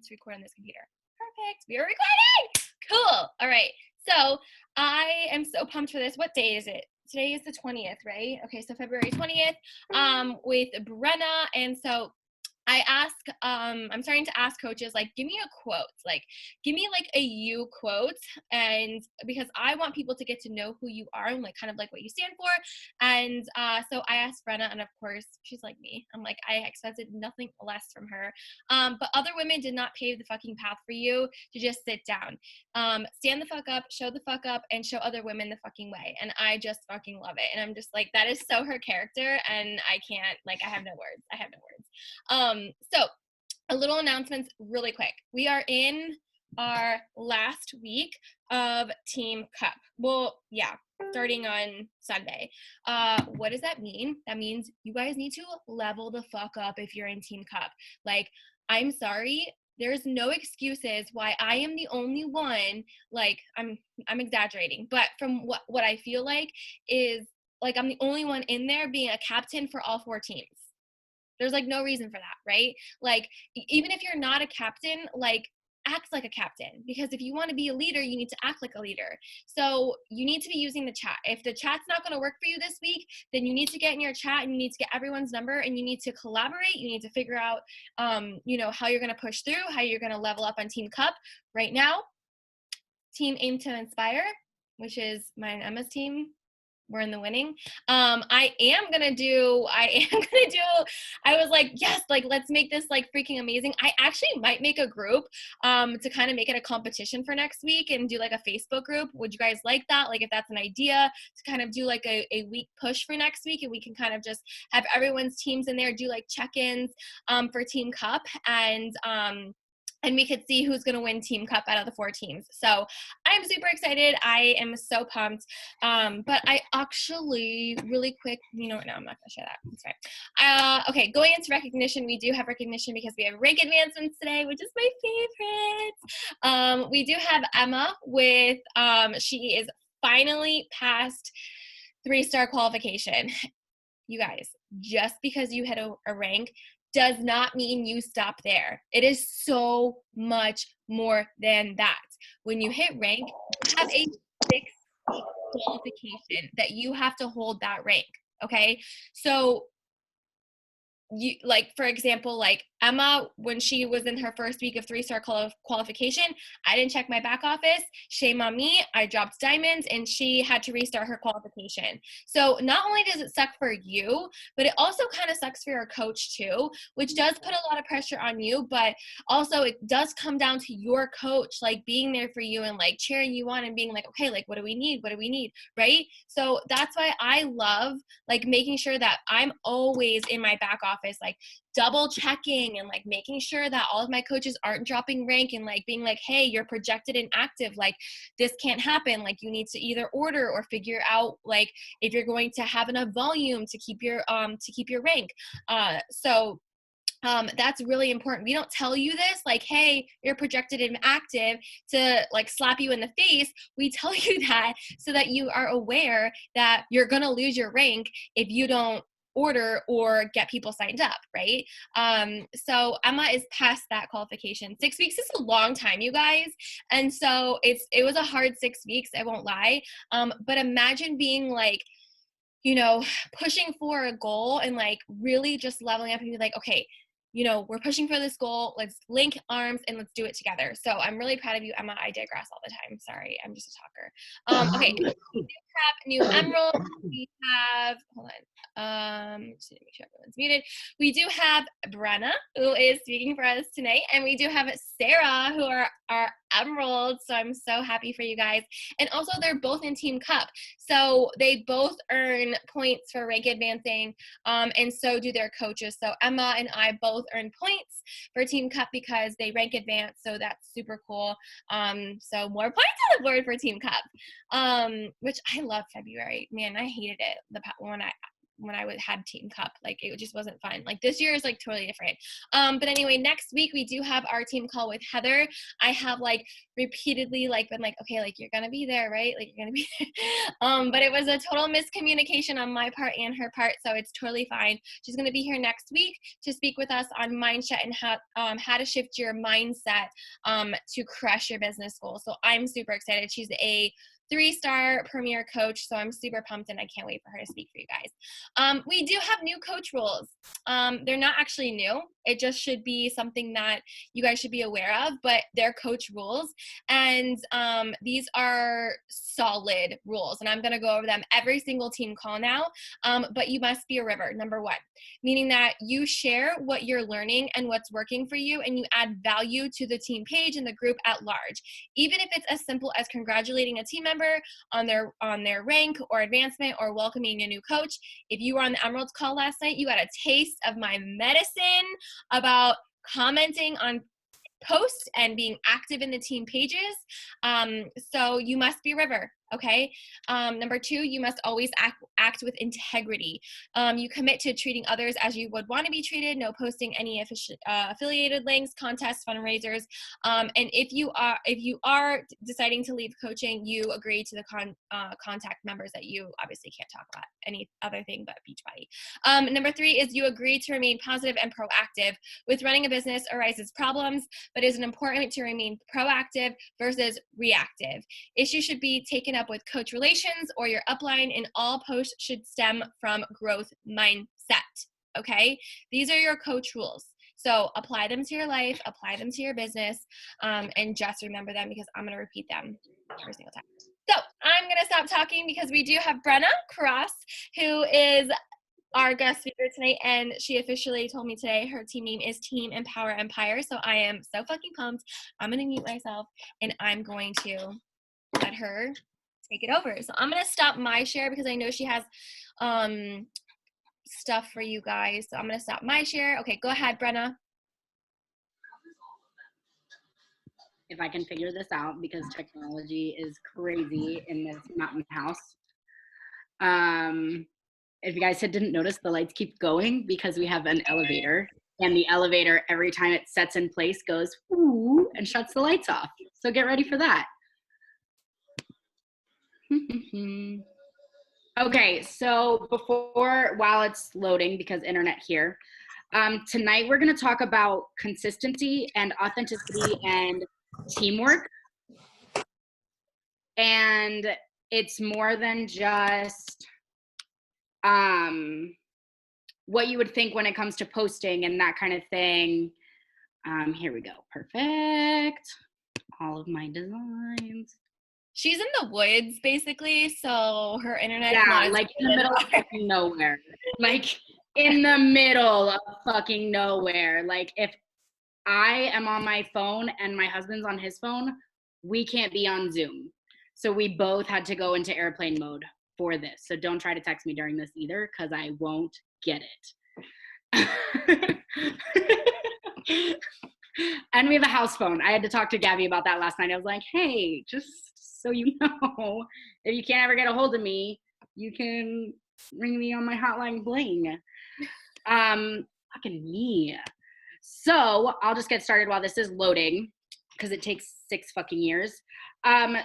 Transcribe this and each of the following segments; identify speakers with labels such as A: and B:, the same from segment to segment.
A: to record on this computer. Perfect. We are recording. Cool. All right. So I am so pumped for this. What day is it? Today is the 20th, right? Okay, so February 20th, with Brenna. And so I'm starting to ask coaches, like, give me a quote, like, give me like a you quote. And because I want people to get to know who you are and like kind of like what you stand for. And so I asked Brenna, and of course she's like me. I'm like, I expected nothing less from her. But other women did not pave the fucking path for you to just sit down. Stand the fuck up, show the fuck up, and show other women the fucking way. And I just fucking love it. And I'm just like, that is so her character, and I can't, like, I have no words. So a little announcements really quick. We are in our last week of Team Cup. Well, yeah, starting on Sunday. What does that mean? That means you guys need to level the fuck up if you're in Team Cup. Like, I'm sorry, there's no excuses why I am the only one, like, I'm exaggerating, but from what I feel like is, like, I'm the only one in there being a captain for all 4 teams. There's like no reason for that, right? Like, even if you're not a captain, like, act like a captain, because if you want to be a leader, you need to act like a leader. So you need to be using the chat. If the chat's not going to work for you this week, then you need to get in your chat and you need to get everyone's number and you need to collaborate. You need to figure out, how you're going to push through, how you're going to level up on Team Cup. Right now, Team Aim to Inspire, which is mine and Emma's team, we're in the winning. I was like, yes, like, let's make this like freaking amazing. I actually might make a group to kind of make it a competition for next week and do like a Facebook group. Would you guys like that? Like, if that's an idea to kind of do like a week push for next week, and we can kind of just have everyone's teams in there, do like check-ins for Team Cup, and we could see who's going to win Team Cup out of the 4 teams. So I'm super excited. I am so pumped. But I actually, really quick, no, I'm not going to share that. It's fine. Okay, going into recognition, we do have recognition because we have rank advancements today, which is my favorite. We do have Emma with, she is finally past 3-star qualification. You guys, just because you hit a rank does not mean you stop there. It is so much more than that. When you hit rank, you have a 6-week qualification that you have to hold that rank, okay? So you, like, for example, like Emma, when she was in her first week of 3-star qualification, I didn't check my back office. Shame on me. I dropped diamonds and she had to restart her qualification. So not only does it suck for you, but it also kind of sucks for your coach too, which does put a lot of pressure on you, but also it does come down to your coach, like, being there for you and like cheering you on and being like, okay, like, what do we need? What do we need? Right? So that's why I love, like, making sure that I'm always in my back office, like, double checking and like making sure that all of my coaches aren't dropping rank and like being like, hey, you're projected and active, like, this can't happen, like, you need to either order or figure out, like, if you're going to have enough volume to keep your rank. So that's really important. We don't tell you this, like, hey, you're projected and active, to like slap you in the face. We tell you that so that you are aware that you're gonna lose your rank if you don't order or get people signed up, right? So Emma is past that qualification. 6 weeks is a long time, you guys. And so it was a hard 6 weeks, I won't lie. But imagine being like, pushing for a goal and like really just leveling up and be like, okay, we're pushing for this goal. Let's link arms and let's do it together. So I'm really proud of you, Emma. I digress all the time. Sorry, I'm just a talker. Okay, we do have new emeralds. We have, hold on. Just need to make sure everyone's muted. We do have Brenna, who is speaking for us tonight, and we do have Sarah, who are our emeralds. So I'm so happy for you guys. And also, they're both in Team Cup, so they both earn points for rank advancing, and so do their coaches. So Emma and I both earn points for Team Cup because they rank advance, so that's super cool. So more points on the board for Team Cup, which I love. February, man, I hated it when I had Team Cup. Like it just wasn't fun. Like this year is like totally different. But anyway, next week we do have our team call with Heather. I have like repeatedly like been like, okay, like you're gonna be there, right? Like you're gonna be there. But it was a total miscommunication on my part and her part, so it's totally fine. She's gonna be here next week to speak with us on mindset and how to shift your mindset to crush your business goals. So I'm super excited. She's a 3-star premier coach, so I'm super pumped and I can't wait for her to speak for you guys. We do have new coach rules. They're not actually new. It just should be something that you guys should be aware of, but they're coach rules. And these are solid rules, and I'm going to go over them every single team call now. But you must be a river, number one, meaning that you share what you're learning and what's working for you, and you add value to the team page and the group at large. Even if it's as simple as congratulating a team member on their rank or advancement or welcoming a new coach. If you were on the Emeralds call last night, you got a taste of my medicine about commenting on posts and being active in the team pages. So you must be a river, okay? Number two, you must always act with integrity. You commit to treating others as you would want to be treated, no posting any affiliated links, contests, fundraisers. And if you are deciding to leave coaching, you agree to the contact members that you obviously can't talk about any other thing but Beachbody. Number three is you agree to remain positive and proactive. With running a business arises problems, but it is important to remain proactive versus reactive. Issues should be taken up with coach relations or your upline, and all posts should stem from growth mindset, okay? These are your coach rules. So apply them to your life, apply them to your business, and just remember them because I'm going to repeat them every single time. So I'm going to stop talking because we do have Brenna Cross, who is our guest speaker tonight, and she officially told me today her team name is Team Empower Empire. So I am so fucking pumped. I'm going to mute myself and I'm going to let her take it over. So I'm going to stop my share because I know she has stuff for you guys. So I'm going to stop my share. Okay, go ahead, Brenna.
B: If I can figure this out, because technology is crazy in this mountain house. If you guys didn't notice, the lights keep going because we have an elevator, and the elevator, every time it sets in place, goes ooh and shuts the lights off. So get ready for that. Okay, so while it's loading, because internet here, tonight we're going to talk about consistency and authenticity and teamwork. And it's more than just what you would think when it comes to posting and that kind of thing. Here we go. Perfect. All of my designs.
A: She's in the woods, basically, so her internet.
B: Yeah, like in the middle of fucking nowhere. Like in the middle of fucking nowhere. Like if I am on my phone and my husband's on his phone, we can't be on Zoom. So we both had to go into airplane mode for this. So don't try to text me during this either, because I won't get it. And we have a house phone. I had to talk to Gabby about that last night. I was like, hey, just so you know, if you can't ever get a hold of me, you can ring me on my hotline bling. Fucking me. So I'll just get started while this is loading, because it takes 6 fucking years.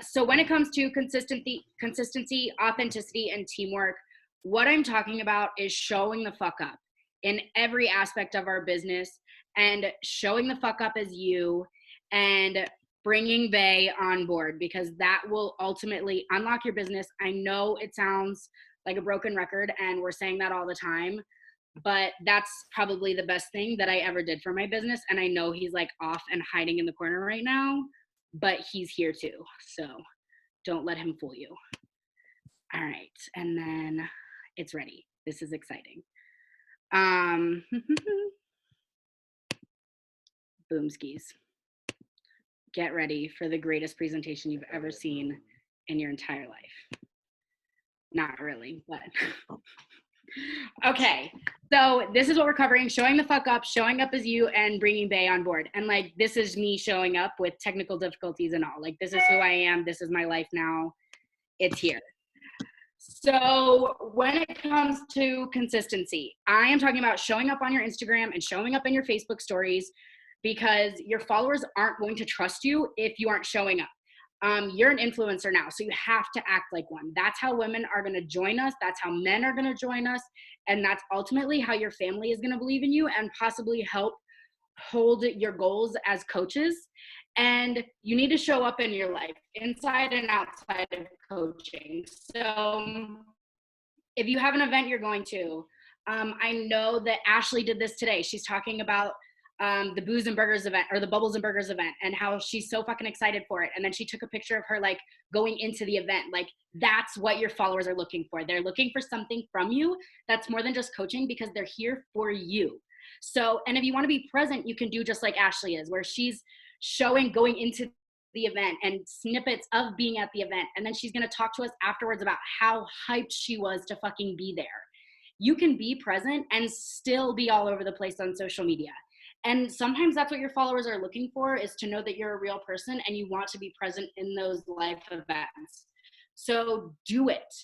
B: So when it comes to consistency, authenticity, and teamwork, what I'm talking about is showing the fuck up in every aspect of our business, and showing the fuck up as you, and bringing they on board, because that will ultimately unlock your business. I know it sounds like a broken record, and we're saying that all the time, but that's probably the best thing that I ever did for my business. And I know he's like off and hiding in the corner right now, but he's here too. So don't let him fool you. All right. And then it's ready. This is exciting. Boom skis. Get ready for the greatest presentation you've ever seen in your entire life. Not really, but okay. So this is what we're covering: showing the fuck up, showing up as you, and bringing they on board. And like, this is me showing up with technical difficulties and all. Like, this is who I am. This is my life now. It's here. So when it comes to consistency, I am talking about showing up on your Instagram and showing up in your Facebook stories, because your followers aren't going to trust you if you aren't showing up. You're an influencer now, so you have to act like one. That's how women are going to join us. That's how men are going to join us. And that's ultimately how your family is going to believe in you and possibly help hold your goals as coaches. And you need to show up in your life, inside and outside of coaching. So if you have an event you're going to, I know that Ashley did this today. She's talking about the Booze and Burgers event, or the Bubbles and Burgers event, and how she's so fucking excited for it. And then she took a picture of her like going into the event. Like, that's what your followers are looking for. They're looking for something from you that's more than just coaching, because they're here for you. So, and if you want to be present, you can do just like Ashley is, where she's showing going into the event and snippets of being at the event. And then she's going to talk to us afterwards about how hyped she was to fucking be there. You can be present and still be all over the place on social media. And sometimes that's what your followers are looking for, is to know that you're a real person and you want to be present in those life events. So do it.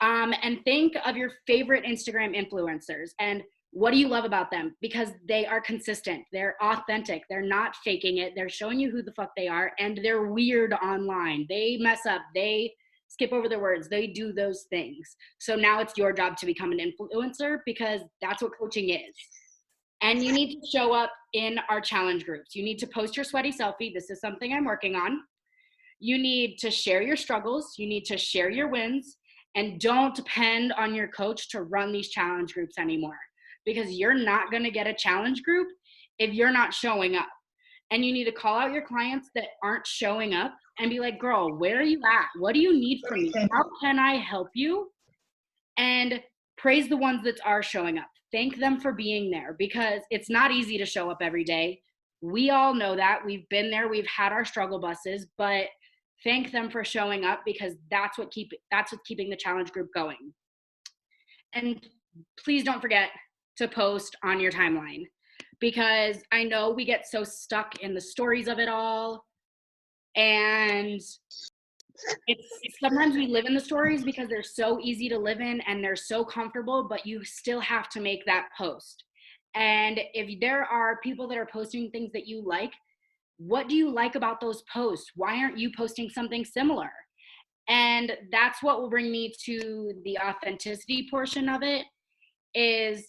B: And think of your favorite Instagram influencers and what do you love about them? Because they are consistent, they're authentic, they're not faking it, they're showing you who the fuck they are, and they're weird online. They mess up, they skip over their words, they do those things. So now it's your job to become an influencer, because that's what coaching is. And you need to show up in our challenge groups. You need to post your sweaty selfie. This is something I'm working on. You need to share your struggles. You need to share your wins. And don't depend on your coach to run these challenge groups anymore, because you're not going to get a challenge group if you're not showing up. And you need to call out your clients that aren't showing up and be like, girl, where are you at? What do you need from me? How can I help you? And praise the ones that are showing up. Thank them for being there, because it's not easy to show up every day. We all know that. We've been there. We've had our struggle buses, but thank them for showing up, because that's what's keeping the challenge group going. And please don't forget to post on your timeline, because I know we get so stuck in the stories of it all, and it's sometimes we live in the stories because they're so easy to live in and they're so comfortable, but you still have to make that post. And if there are people that are posting things that you like, what do you like about those posts? Why aren't you posting something similar? And that's what will bring me to the authenticity portion of it. Is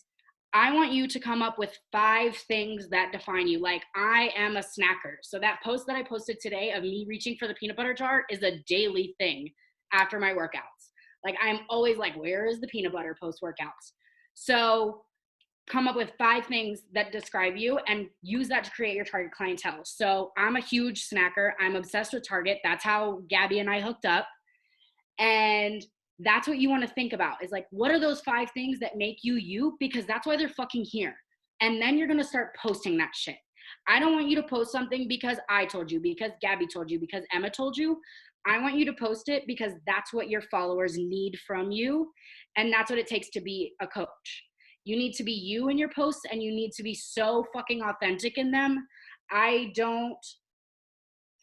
B: I want you to come up with 5 things that define you. Like, I am a snacker. So that post that I posted today of me reaching for the peanut butter jar is a daily thing after my workouts. Like, I'm always like, where is the peanut butter post workouts? So come up with 5 things that describe you and use that to create your target clientele. So I'm a huge snacker. I'm obsessed with Target. That's how Gabby and I hooked up. And that's what you want to think about, is like, what are those 5 things that make you you? Because that's why they're fucking here. And then you're going to start posting that shit. I don't want you to post something because I told you, because Gabby told you, because Emma told you. I want you to post it because that's what your followers need from you. And that's what it takes to be a coach. You need to be you in your posts, and you need to be so fucking authentic in them. I don't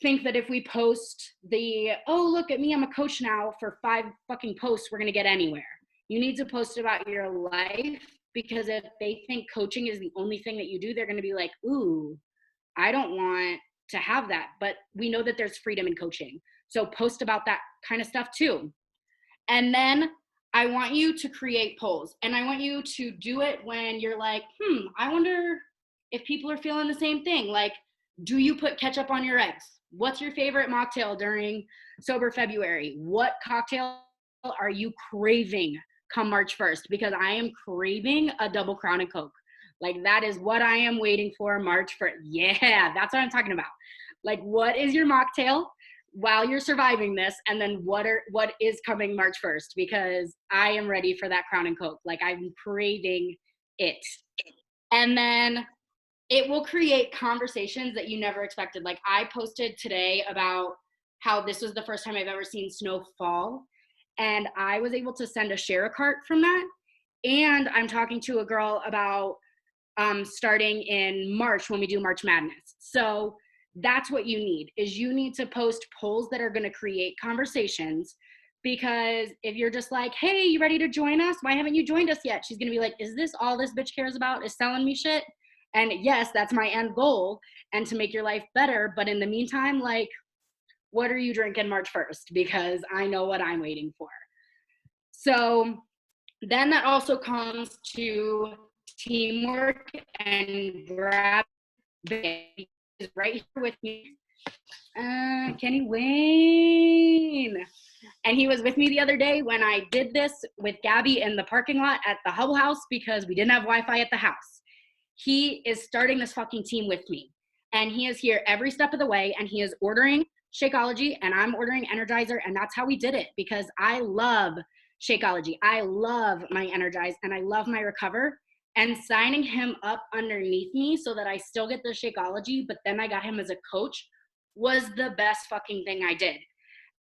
B: think that if we post the, oh, look at me, I'm a coach now, for 5 fucking posts, we're going to get anywhere. You need to post about your life, because if they think coaching is the only thing that you do, they're going to be like, ooh, I don't want to have that. But we know that there's freedom in coaching. So post about that kind of stuff too. And then I want you to create polls, and I want you to do it when you're like, I wonder if people are feeling the same thing. Like, do you put ketchup on your eggs? What's your favorite mocktail during Sober February? What cocktail are you craving come March 1st? Because I am craving a double Crown and Coke. Like, that is what I am waiting for March 1st. Yeah, that's what I'm talking about. Like, what is your mocktail while you're surviving this? And then what is coming March 1st? Because I am ready for that Crown and Coke. Like, I'm craving it. And then it will create conversations that you never expected. Like, I posted today about how this was the first time I've ever seen snow fall. And I was able to send a share a cart from that. And I'm talking to a girl about starting in March when we do March Madness. So that's what you need, is you need to post polls that are going to create conversations, Because if you're just like, hey, you ready to join us? Why haven't you joined us yet? She's going to be like, is this all this bitch cares about, is selling me shit? And yes, that's my end goal, and to make your life better. But in the meantime, like, what are you drinking March 1st? Because I know what I'm waiting for. So then that also comes to teamwork and grab is right here with me. Kenny Wayne. And he was with me the other day when I did this with Gabby in the parking lot at the Hubble House because we didn't have Wi-Fi at the house. He is starting this fucking team with me. And he is here every step of the way, and he is ordering Shakeology and I'm ordering Energizer, and that's how we did it, because I love Shakeology. I love my Energize and I love my Recover. And signing him up underneath me so that I still get the Shakeology, but then I got him as a coach, was the best fucking thing I did.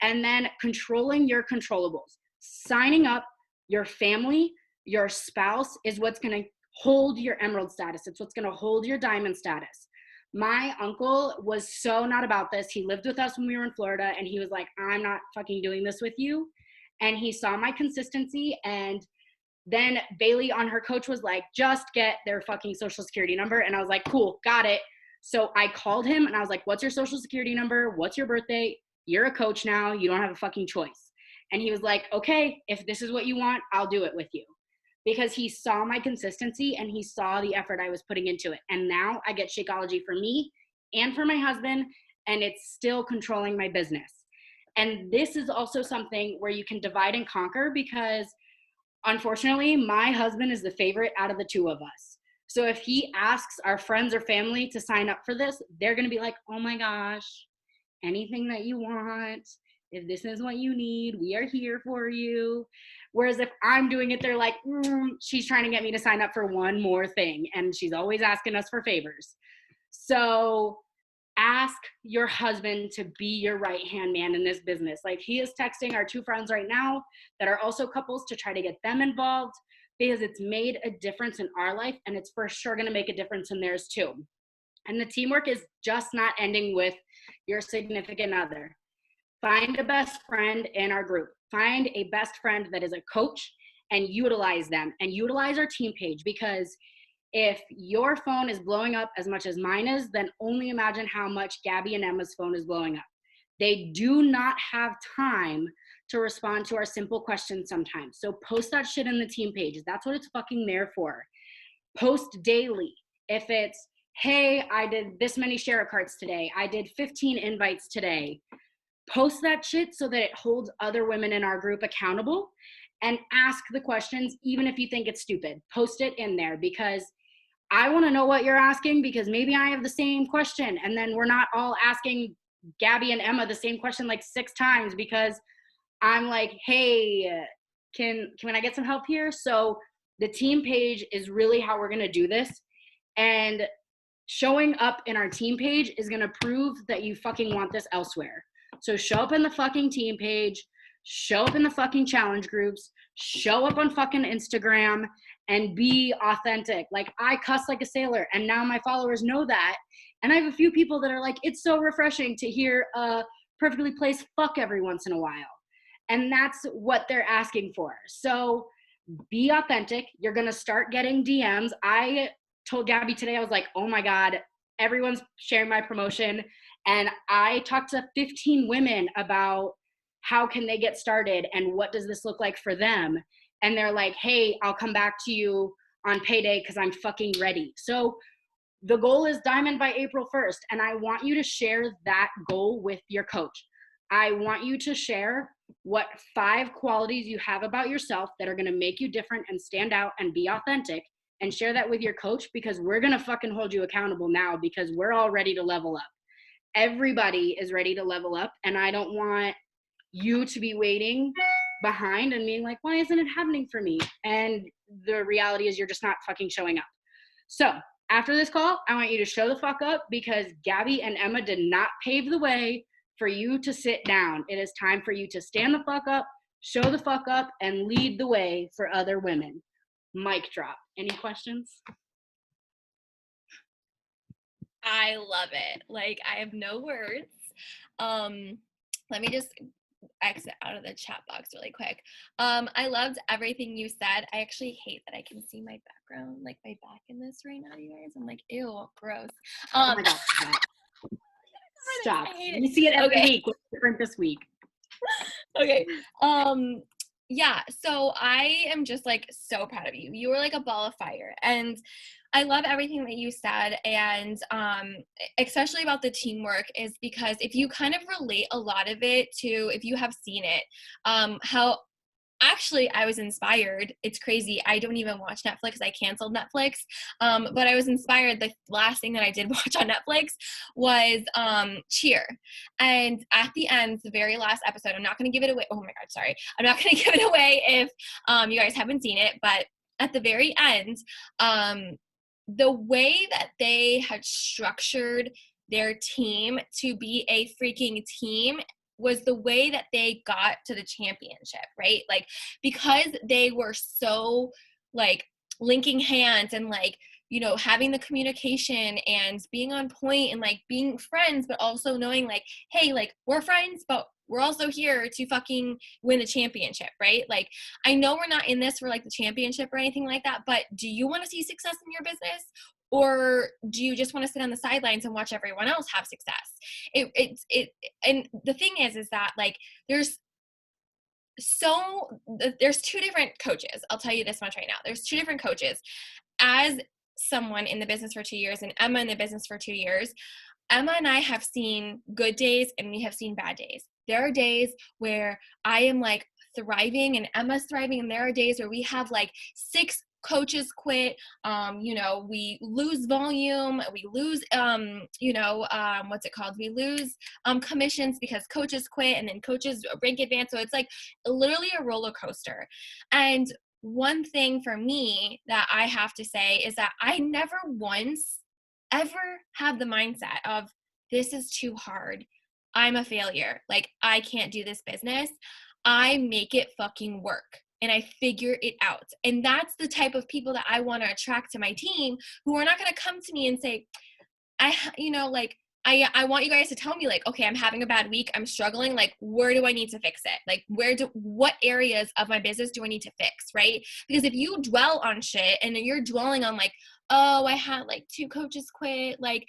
B: And then controlling your controllables. Signing up your family, your spouse is what's going to hold your emerald status. It's what's going to hold your diamond status. My uncle was so not about this. He lived with us when we were in Florida, and he was like, I'm not fucking doing this with you. And he saw my consistency, and then Bailey on her coach was like, just get their fucking social security number. And I was like, cool, got it. So I called him and I was like, what's your social security number? What's your birthday? You're a coach now. You don't have a fucking choice. And he was like, okay, if this is what you want, I'll do it with you. Because he saw my consistency and he saw the effort I was putting into it. And now I get Shakeology for me and for my husband, and it's still controlling my business. And this is also something where you can divide and conquer, because unfortunately, my husband is the favorite out of the two of us. So if he asks our friends or family to sign up for this, they're going to be like, oh my gosh, anything that you want. If this is what you need, we are here for you. Whereas if I'm doing it, they're like, she's trying to get me to sign up for one more thing. And she's always asking us for favors. So ask your husband to be your right-hand man in this business. Like, he is texting our two friends right now that are also couples to try to get them involved, because it's made a difference in our life, and it's for sure going to make a difference in theirs too. And the teamwork is just not ending with your significant other. Find a best friend in our group. Find a best friend that is a coach and utilize them, and utilize our team page, because if your phone is blowing up as much as mine is, then only imagine how much Gabby and Emma's phone is blowing up. They do not have time to respond to our simple questions sometimes. So post that shit in the team pages. That's what it's fucking there for. Post daily. If it's, hey, I did this many share carts today, I did 15 invites today, post that shit so that it holds other women in our group accountable, and ask the questions, even if you think it's stupid. Post it in there, because I want to know what you're asking, because maybe I have the same question, and then we're not all asking Gabby and Emma the same question like 6 times, because I'm like, hey, can I get some help here? So the team page is really how we're going to do this. And showing up in our team page is going to prove that you fucking want this elsewhere. So show up in the fucking team page, show up in the fucking challenge groups, show up on fucking Instagram, and be authentic. Like, I cuss like a sailor, and now my followers know that. And I have a few people that are like, it's so refreshing to hear a perfectly placed fuck every once in a while. And that's what they're asking for. So be authentic. You're going to start getting DMs. I told Gabby today, I was like, oh my God, everyone's sharing my promotion. And I talked to 15 women about how can they get started and what does this look like for them. And they're like, hey, I'll come back to you on payday because I'm fucking ready. So the goal is diamond by April 1st. And I want you to share that goal with your coach. I want you to share what 5 qualities you have about yourself that are going to make you different and stand out and be authentic, and share that with your coach, because we're going to fucking hold you accountable now, because we're all ready to level up. Everybody is ready to level up, and I don't want you to be waiting behind and being like, why isn't it happening for me? And the reality is you're just not fucking showing up. So after this call, I want you to show the fuck up, because Gabby and Emma did not pave the way for you to sit down. It is time for you to stand the fuck up, show the fuck up, and lead the way for other women. Mic drop. Any questions?
A: I love it. Like, I have no words. Let me just exit out of the chat box really quick. I loved everything you said. I actually hate that I can see my background, like my back in this right now, you guys. I'm like, ew, gross.
B: Oh my God, stop.
A: I hate it.
B: We see it every
A: Okay.
B: week. What's different this week?
A: Okay. Yeah, so I am just like so proud of you. You were like a ball of fire. And I love everything that you said. And especially about the teamwork is because if you kind of relate a lot of it to, if you have seen it, how actually I was inspired. It's crazy. I don't even watch Netflix. I canceled Netflix. But I was inspired. The last thing that I did watch on Netflix was Cheer. And at the end, the very last episode, I'm not going to give it away. Oh my God, sorry. I'm not going to give it away if you guys haven't seen it. But at the very end, the way that they had structured their team to be a freaking team was the way that they got to the championship, right? Like, because they were so like linking hands and like, you know, having the communication and being on point and like being friends, but also knowing like, hey, like we're friends, but we're also here to fucking win the championship, right? Like, I know we're not in this for like the championship or anything like that, but do you want to see success in your business? Or do you just want to sit on the sidelines and watch everyone else have success? And the thing is that like there's two different coaches. I'll tell you this much right now. There's two different coaches. As someone in the business for 2 years and Emma in the business for 2 years, Emma and I have seen good days and we have seen bad days. There are days where I am like thriving and Emma's thriving, and there are days where we have like 6 coaches quit. You know, we lose volume, we lose what's it called, we lose commissions because coaches quit, and then coaches rank advance. So it's like literally a roller coaster. And one thing for me that I have to say is that I never once ever have the mindset of this is too hard, I'm a failure, like I can't do this business. I make it fucking work and I figure it out. And that's the type of people that I want to attract to my team, who are not going to come to me and say, I want you guys to tell me like, okay, I'm having a bad week, I'm struggling, like where do I need to fix it? Like what areas of my business do I need to fix, right? Because if you dwell on shit and then you're dwelling on like, oh, I had like 2 coaches quit, like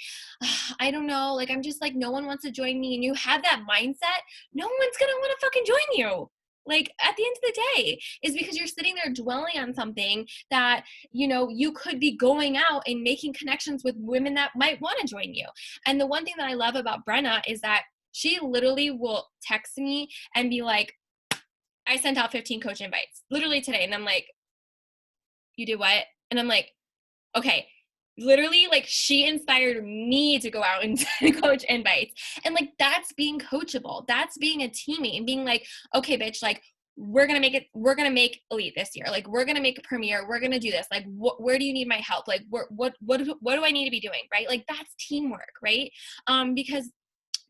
A: I don't know, like I'm just like no one wants to join me, and you have that mindset, no one's gonna want to fucking join you. Like at the end of the day, is because you're sitting there dwelling on something that, you know, you could be going out and making connections with women that might want to join you. And the one thing that I love about Brenna is that she literally will text me and be like, I sent out 15 coach invites literally today. And I'm like, you did what? And I'm like, okay, literally, like she inspired me to go out and coach invites. And like that's being coachable, that's being a teammate and being like, okay bitch, like we're gonna make elite this year, like we're gonna make a premiere, we're gonna do this, like where do you need my help, like what do I need to be doing, right? Like that's teamwork, right? Because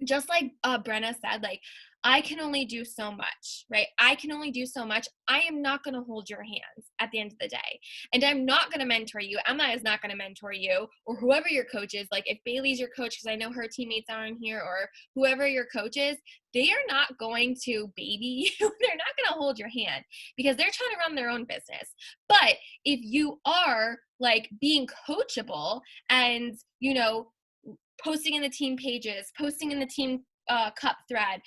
A: just like Brenna said, like I can only do so much, right? I can only do so much. I am not going to hold your hands at the end of the day. And I'm not going to mentor you. Emma is not going to mentor you, or whoever your coach is. Like if Bailey's your coach, because I know her teammates are in here, or whoever your coach is, they are not going to baby you. They're not going to hold your hand because they're trying to run their own business. But if you are like being coachable and, you know, posting in the team pages, posting in the team cup thread,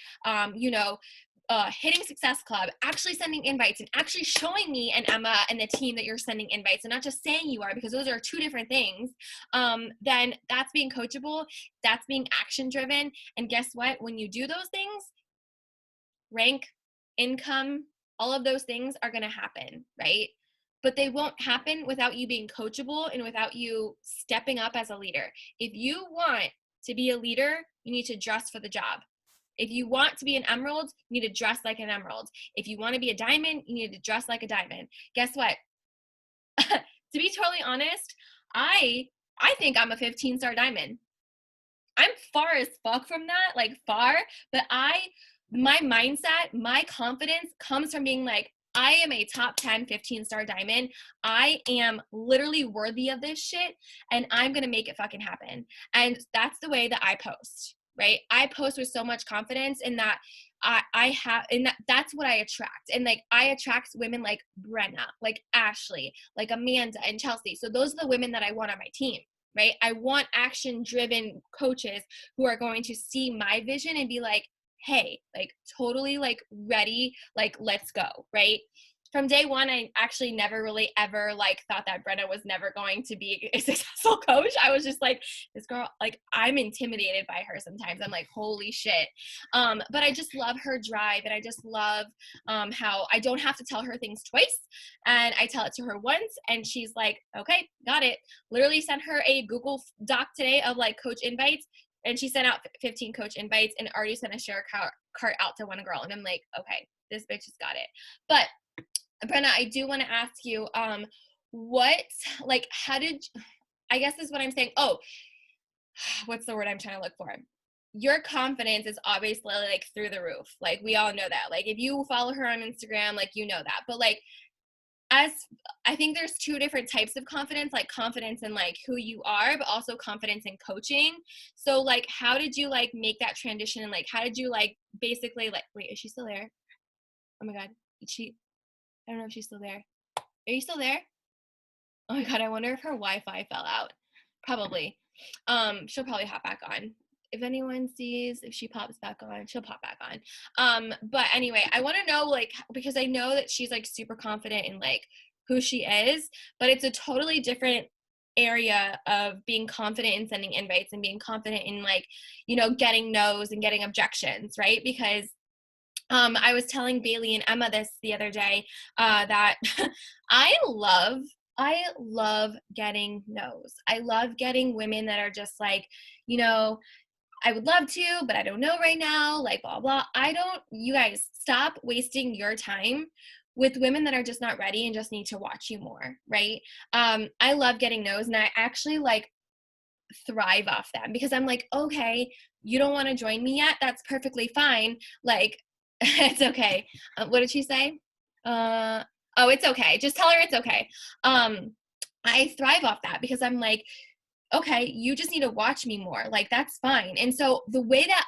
A: hitting Success Club, actually sending invites and actually showing me and Emma and the team that you're sending invites and not just saying you are, because those are 2 different things, then that's being coachable, that's being action driven. And guess what? When you do those things, rank, income, all of those things are going to happen, right? But they won't happen without you being coachable and without you stepping up as a leader. If you want to be a leader, you need to dress for the job. If you want to be an emerald, you need to dress like an emerald. If you want to be a diamond, you need to dress like a diamond. Guess what? To be totally honest, I think I'm a 15-star diamond. I'm far as fuck from that, like far, but my mindset, my confidence comes from being like, I am a top 10, 15-star diamond. I am literally worthy of this shit, and I'm going to make it fucking happen. And that's the way that I post, right? I post with so much confidence in that I have, and that's what I attract. And like, I attract women like Brenna, like Ashley, like Amanda and Chelsea. So those are the women that I want on my team, right? I want action driven coaches who are going to see my vision and be like, hey, like totally like ready, like let's go, right? From day one, I actually never really ever like thought that Brenna was never going to be a successful coach. I was just like, this girl, like I'm intimidated by her sometimes. I'm like, holy shit. But I just love her drive, and I just love how I don't have to tell her things twice, and I tell it to her once and she's like, okay, got it. Literally sent her a Google Doc today of like coach invites, and she sent out 15 coach invites and already sent a share cart out to one girl. And I'm like, okay, this bitch has got it. But Brenna, I do want to ask you, what, like, how did, I guess is what I'm saying. Oh, what's the word I'm trying to look for? Your confidence is obviously like through the roof. Like, we all know that. Like, if you follow her on Instagram, like, you know that. But like, as I think there's two different types of confidence, like confidence in like who you are, but also confidence in coaching. So like, how did you like make that transition? And like, how did you like basically like, wait, is she still there? Oh my God. I don't know if she's still there. Are you still there? Oh my God, I wonder if her Wi-Fi fell out. Probably. She'll probably hop back on. If anyone sees, if she pops back on, she'll pop back on. But anyway, I want to know, like, because I know that she's like super confident in like who she is, but it's a totally different area of being confident in sending invites and being confident in like, you know, getting no's and getting objections, right? Because I was telling Bailey and Emma this the other day, that I love getting no's. I love getting women that are just like, you know, I would love to, but I don't know right now, like blah, blah. You guys stop wasting your time with women that are just not ready and just need to watch you more, right? I love getting no's, and I actually like thrive off them because I'm like, okay, you don't want to join me yet? That's perfectly fine. Like, it's okay. What did she say? Oh, it's okay. Just tell her it's okay. I thrive off that because I'm like, okay, you just need to watch me more. Like, that's fine. And so the way that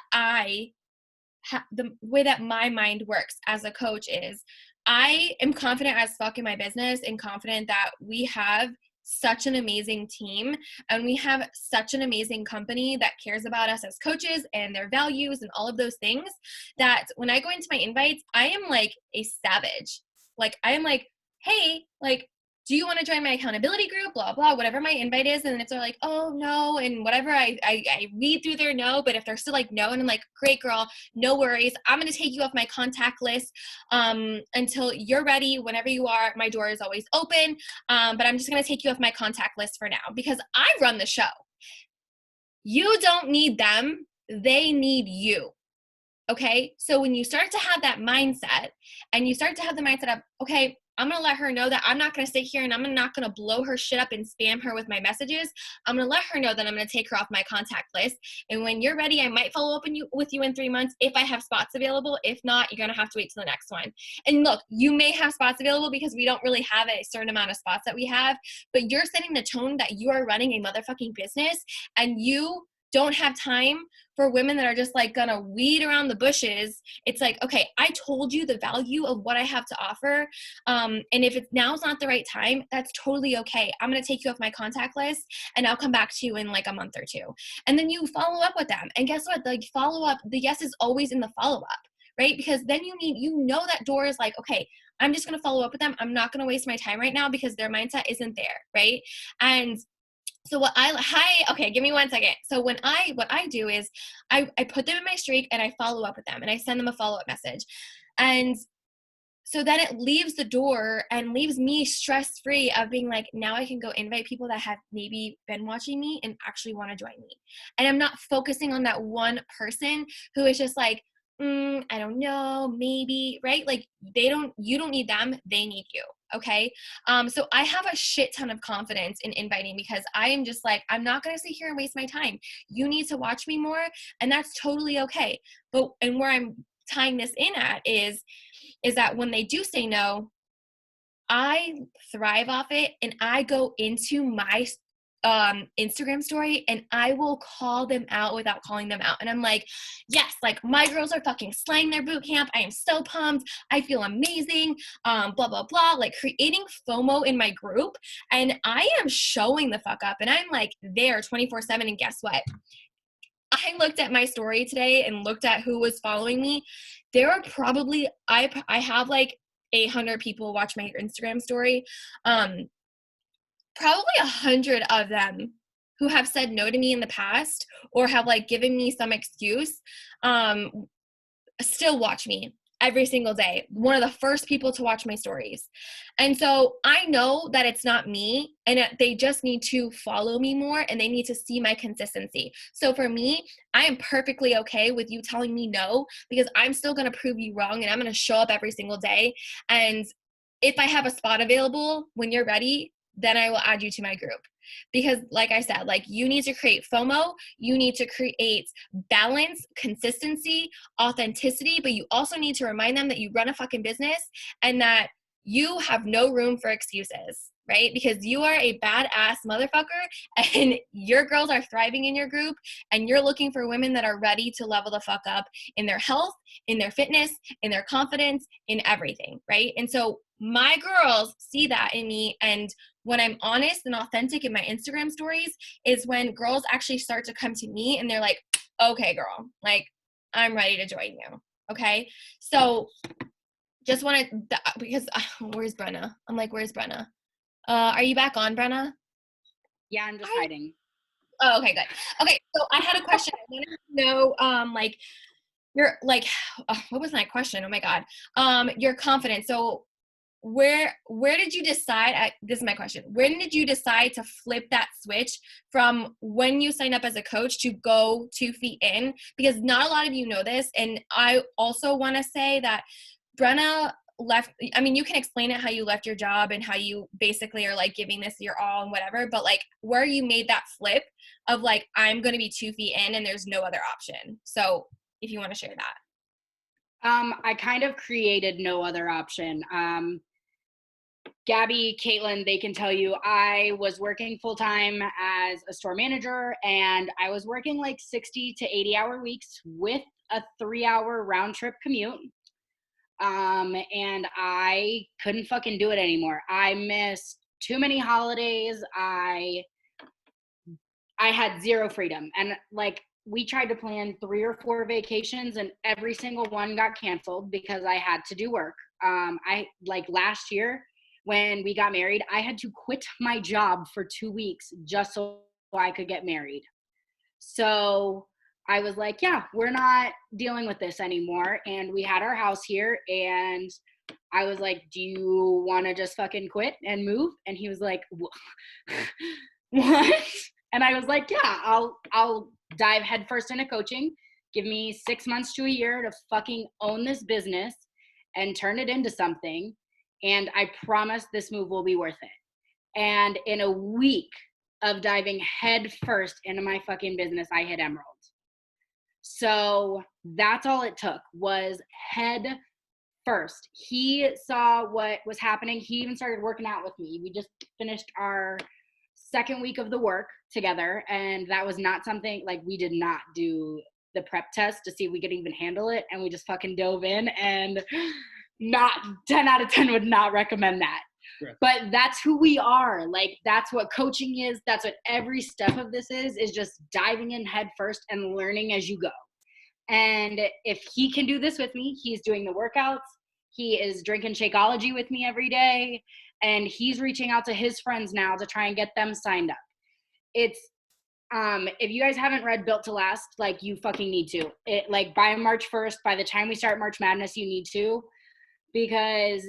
A: the way that my mind works as a coach is I am confident as fuck in my business and confident that we have such an amazing team and we have such an amazing company that cares about us as coaches and their values and all of those things, that when I go into my invites, I am like a savage. Like, I am like, hey, like, do you want to join my accountability group? Blah, blah, whatever my invite is. And then it's like, oh, no. And whatever, I read through their no, but if they're still like, no, and I'm like, great, girl, no worries. I'm going to take you off my contact list until you're ready. Whenever you are, my door is always open. But I'm just going to take you off my contact list for now because I run the show. You don't need them. They need you. Okay. So when you start to have that mindset and you start to have the mindset of, okay, I'm going to let her know that I'm not going to sit here and I'm not going to blow her shit up and spam her with my messages. I'm going to let her know that I'm going to take her off my contact list. And when you're ready, I might follow up with you in 3 months if I have spots available. If not, you're going to have to wait till the next one. And look, you may have spots available because we don't really have a certain amount of spots that we have, but you're setting the tone that you are running a motherfucking business and you don't have time for women that are just like gonna weed around the bushes. It's like, okay, I told you the value of what I have to offer. And if it's now's not the right time, that's totally okay. I'm gonna take you off my contact list and I'll come back to you in like a month or two. And then you follow up with them. And guess what? The follow up, the yes is always in the follow up, right? Because then you know that door is like, okay, I'm just gonna follow up with them. I'm not gonna waste my time right now because their mindset isn't there, right? And so okay, give me 1 second. So what I do is I put them in my streak and I follow up with them and I send them a follow-up message. And so then it leaves the door and leaves me stress-free of being like, now I can go invite people that have maybe been watching me and actually want to join me. And I'm not focusing on that one person who is just like, I don't know, maybe, right? Like you don't need them, they need you. Okay. So I have a shit ton of confidence in inviting because I am just like, I'm not going to sit here and waste my time. You need to watch me more. And that's totally okay. And where I'm tying this in at is that when they do say no, I thrive off it and I go into my Instagram story, and I will call them out without calling them out. And I'm like, yes, like my girls are fucking slaying their boot camp. I am so pumped. I feel amazing. Blah, blah, blah. Like creating FOMO in my group. And I am showing the fuck up, and I'm like there 24/7. And guess what? I looked at my story today and looked at who was following me. There are probably, I have like 800 people watch my Instagram story. Probably 100 of them who have said no to me in the past or have like given me some excuse, still watch me every single day. One of the first people to watch my stories. And so I know that it's not me, and they just need to follow me more, and they need to see my consistency. So for me, I am perfectly okay with you telling me no, because I'm still going to prove you wrong, and I'm going to show up every single day. And if I have a spot available when you're ready, then I will add you to my group. Because like I said, like you need to create FOMO, you need to create balance, consistency, authenticity, but you also need to remind them that you run a fucking business and that you have no room for excuses, right? Because you are a badass motherfucker, and your girls are thriving in your group, and you're looking for women that are ready to level the fuck up in their health, in their fitness, in their confidence, in everything, right? And so my girls see that in me, and when I'm honest and authentic in my Instagram stories is when girls actually start to come to me and they're like, okay, girl, like I'm ready to join you. Okay. So just wanted, because where's Brenna? I'm like, where's Brenna? Are you back on, Brenna?
B: Yeah, I'm just hiding.
A: Oh, okay, good. Okay. So I had a question. I wanted to know, like, you're like, what was my question? Oh my God. Your confidence. So where did you decide, this is my question, when did you decide to flip that switch from when you signed up as a coach to go 2 feet in? Because not a lot of you know this, and I also want to say that Brenna left, I mean, you can explain it how you left your job and how you basically are like giving this your all and whatever, but like where you made that flip of like, I'm going to be 2 feet in and there's no other option. So if you want to share that.
B: I kind of created no other option. Gabby, Caitlin, they can tell you I was working full time as a store manager, and I was working like 60 to 80 hour weeks with a 3-hour round trip commute. And I couldn't fucking do it anymore. I missed too many holidays. I had zero freedom. And like we tried to plan 3 or 4 vacations, and every single one got canceled because I had to do work. I like last year when we got married, I had to quit my job for 2 weeks just so I could get married. So I was like, yeah, we're not dealing with this anymore. And we had our house here, and I was like, do you want to just fucking quit and move? And he was like, what? And I was like, yeah, I'll dive headfirst into coaching. Give me 6 months to a year to fucking own this business and turn it into something. And I promise this move will be worth it. And in a week of diving head first into my fucking business, I hit Emerald. So that's all it took, was head first. He saw what was happening. He even started working out with me. We just finished our 2nd week of the work together, and that was not something, like, we did not do the prep test to see if we could even handle it, and we just fucking dove in, and not 10 out of 10 would not recommend that. Sure. But that's who we are. Like, that's what coaching is. That's what every step of this is just diving in head first and learning as you go. And if he can do this with me, he's doing the workouts. He is drinking Shakeology with me every day. And he's reaching out to his friends now to try and get them signed up. It's, if you guys haven't read Built to Last, like, you fucking need to. It, like, by March 1st, by the time we start March Madness, you need to, because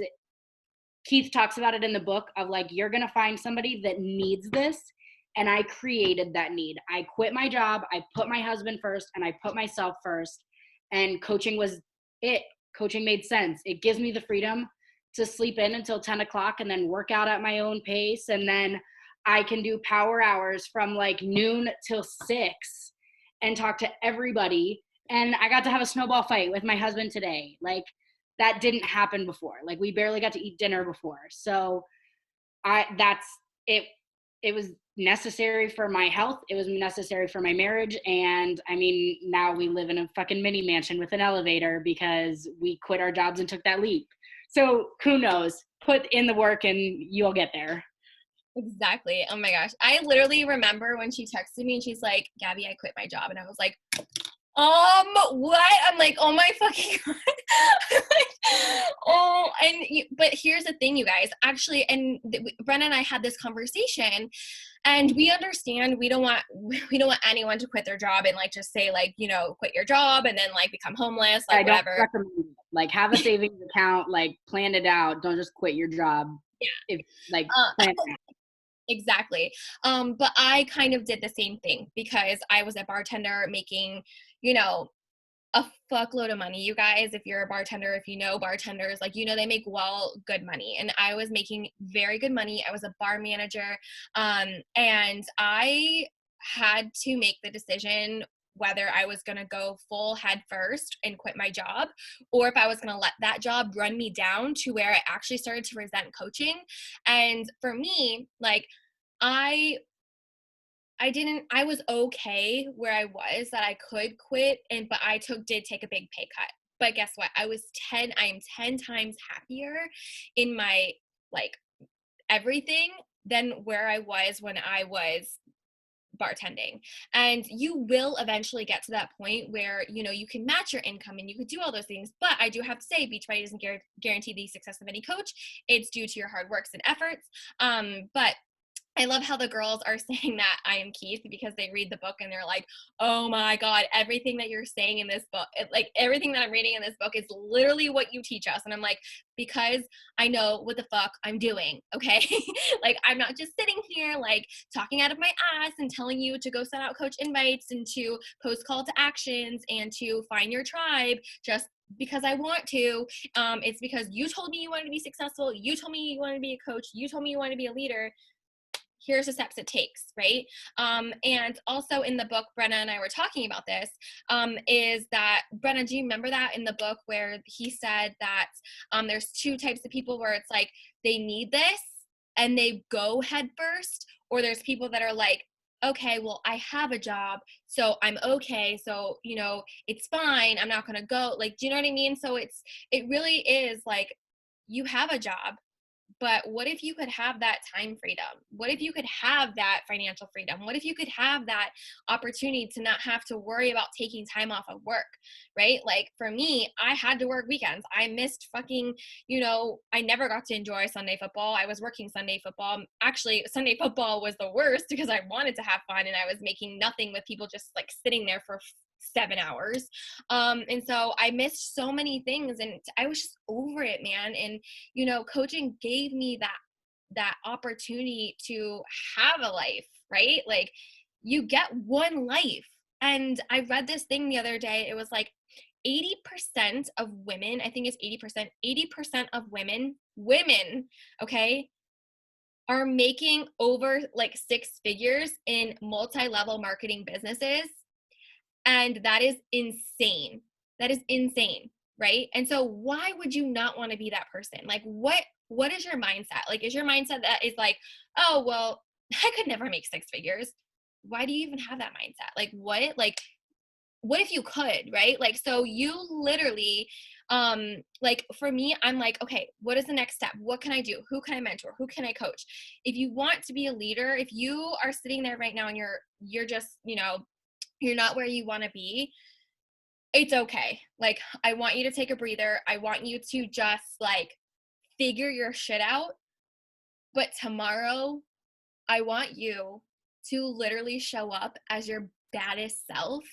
B: Keith talks about it in the book of like, you're going to find somebody that needs this. And I created that need. I quit my job. I put my husband first, and I put myself first. And coaching was it. Coaching made sense. It gives me the freedom to sleep in until 10 o'clock and then work out at my own pace. And then I can do power hours from like noon till 6 and talk to everybody. And I got to have a snowball fight with my husband today. Like, that didn't happen before. Like, we barely got to eat dinner before. So that's it. It was necessary for my health. It was necessary for my marriage. And I mean, now we live in a fucking mini mansion with an elevator because we quit our jobs and took that leap. So who knows? Put in the work and you'll get there.
A: Exactly. Oh my gosh. I literally remember when she texted me and she's like, Gabby, I quit my job. And I was like, what? I'm like, oh my fucking God. Oh, but here's the thing, you guys, actually, and Brenna and I had this conversation, and we understand we don't want anyone to quit their job and like just say like, quit your job and then like become homeless, like
B: I don't
A: whatever.
B: recommend it. Like have a savings account, like plan it out. Don't just quit your job.
A: Yeah.
B: If like plan it out.
A: Exactly. But I kind of did the same thing because I was a bartender making, a fuckload of money, you guys. If you're a bartender, if you know bartenders, like, they make good money. And I was making very good money. I was a bar manager. And I had to make the decision whether I was going to go full head first and quit my job, or if I was going to let that job run me down to where I actually started to resent coaching. And for me, like, I was okay where I was, that I could quit, but I did take a big pay cut. But guess what? I am 10 times happier in my, like, everything than where I was when I was bartending. And you will eventually get to that point where, you can match your income and you could do all those things. But I do have to say, Beachbody doesn't guarantee the success of any coach. It's due to your hard works and efforts. But I love how the girls are saying that I am Keith, because they read the book and they're like, oh my God, everything that you're saying in this book, like everything that I'm reading in this book is literally what you teach us. And I'm like, because I know what the fuck I'm doing. Okay. Like, I'm not just sitting here like talking out of my ass and telling you to go send out coach invites and to post call to actions and to find your tribe just because I want to. It's because you told me you wanted to be successful. You told me you wanted to be a coach. You told me you wanted to be a leader. Here's the steps it takes, right? And also in the book, Brenna and I were talking about this, is that, Brenna, do you remember that in the book where he said that there's two types of people where it's like they need this and they go head first, or there's people that are like, okay, well, I have a job, so I'm okay, so, it's fine, I'm not gonna go, like, do you know what I mean? So it really is like, you have a job, but what if you could have that time freedom? What if you could have that financial freedom? What if you could have that opportunity to not have to worry about taking time off of work, right? Like for me, I had to work weekends. I missed fucking, I never got to enjoy Sunday football. I was working Sunday football. Actually, Sunday football was the worst because I wanted to have fun and I was making nothing with people just like sitting there for 7 hours. And so I missed so many things and I was just over it, man. And, coaching gave me that opportunity to have a life, right? Like, you get one life. And I read this thing the other day. It was like 80% of women, I think it's 80% of women, okay, are making over like 6 figures in multi-level marketing businesses. And that is insane. That is insane, right? And so why would you not want to be that person? Like, what is your mindset? Like, is your mindset that is like, oh, well, I could never make 6 figures. Why do you even have that mindset? Like, what if you could, right? Like, so you literally, like for me, I'm like, okay, what is the next step? What can I do? Who can I mentor? Who can I coach? If you want to be a leader, if you are sitting there right now and you're just, you're not where you want to be, it's okay. Like, I want you to take a breather. I want you to just like figure your shit out. But tomorrow, I want you to literally show up as your baddest self,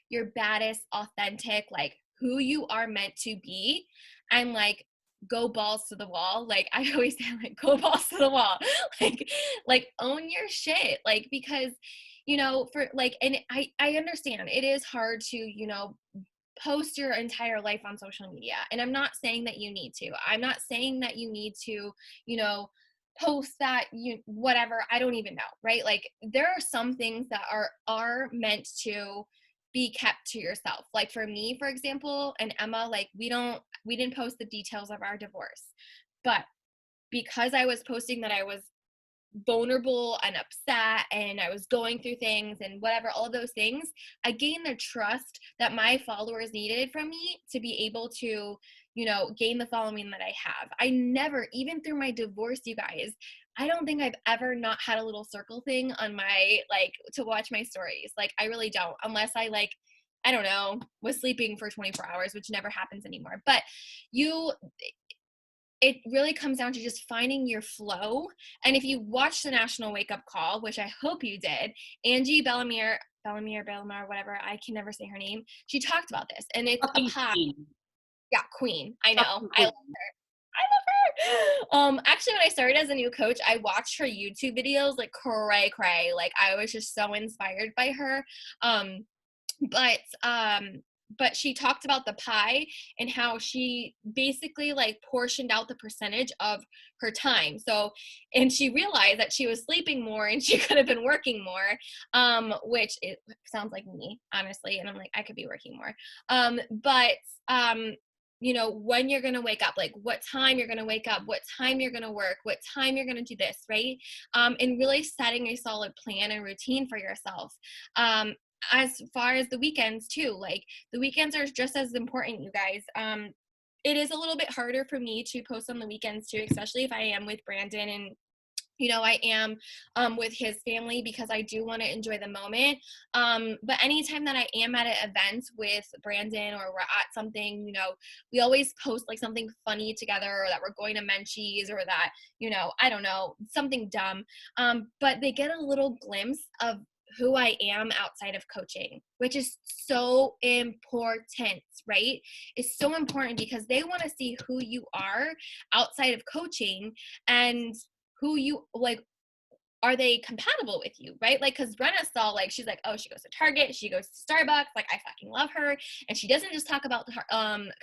A: your baddest, authentic, like who you are meant to be, and like go balls to the wall. Like I always say, like go balls to the wall. like own your shit. Like, because for like, and I understand it is hard to post your entire life on social media, and I'm not saying that you need to. I'm not saying that you need to post that you whatever, I don't even know, right? Like there are some things that are meant to be kept to yourself. Like for me, for example, and Emma, like we didn't post the details of our divorce, but because I was posting that I was vulnerable and upset and I was going through things and whatever, all of those things, I gained the trust that my followers needed from me to be able to, you know, gain the following that I have. I never, even through my divorce, you guys, I don't think I've ever not had a little circle thing on my, like, to watch my stories. Like, I really don't, unless I, like, I don't know, was sleeping for 24 hours, which never happens anymore. But you, it really comes down to just finding your flow. And if you watch the National Wake Up Call, which I hope you did, Angie Bellamere, whatever, I can never say her name. She talked about this, and it's a
B: Fucking
A: pie.
B: queen.
A: Yeah, queen. I know.
B: Fucking
A: I
B: queen.
A: love her. I love her. Actually, when I started as a new coach, I watched her YouTube videos like cray. Like I was just so inspired by her. Um, but she talked about the pie and how she basically like portioned out the percentage of her time. So, and she realized that she was sleeping more and she could have been working more, which it sounds like me, honestly. And I'm like, I could be working more. But you know, when you're going to wake up, like what time you're going to wake up, what time you're going to work, what time you're going to do this, right? And really setting a solid plan and routine for yourself. As far as the weekends too, like the weekends are just as important, you guys. It is a little bit harder for me to post on the weekends too, especially if I am with Brandon and you know, I am with his family because I do want to enjoy the moment. But anytime that I am at an event with Brandon or we're at something, you know, we always post like something funny together or that we're going to Menchie's or that, you know, I don't know, something dumb. But they get a little glimpse of who I am outside of coaching, which is so important, right? It's so important because they want to see who you are outside of coaching and who you like, are they compatible with you, right? Like, because Brenna saw, like, she's like, oh, she goes to Target, she goes to Starbucks, like, I fucking love her. And she doesn't just talk about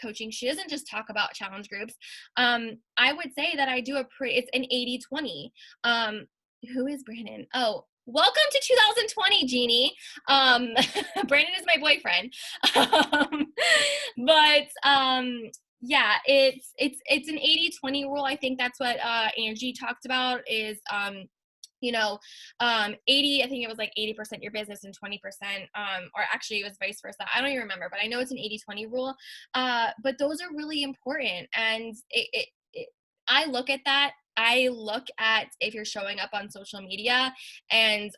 A: coaching, she doesn't just talk about challenge groups. I would say that I do it's an 80-20. Who is Brandon? Oh, welcome to 2020, Jeannie. Brandon is my boyfriend. but yeah, it's an 80-20 rule. I think that's what Angie talked about is you know, 80, I think it was like 80% your business and 20%, or actually it was vice versa. I don't even remember, but I know it's an 80-20 rule. But those are really important. And I look at that. I look at if you're showing up on social media, and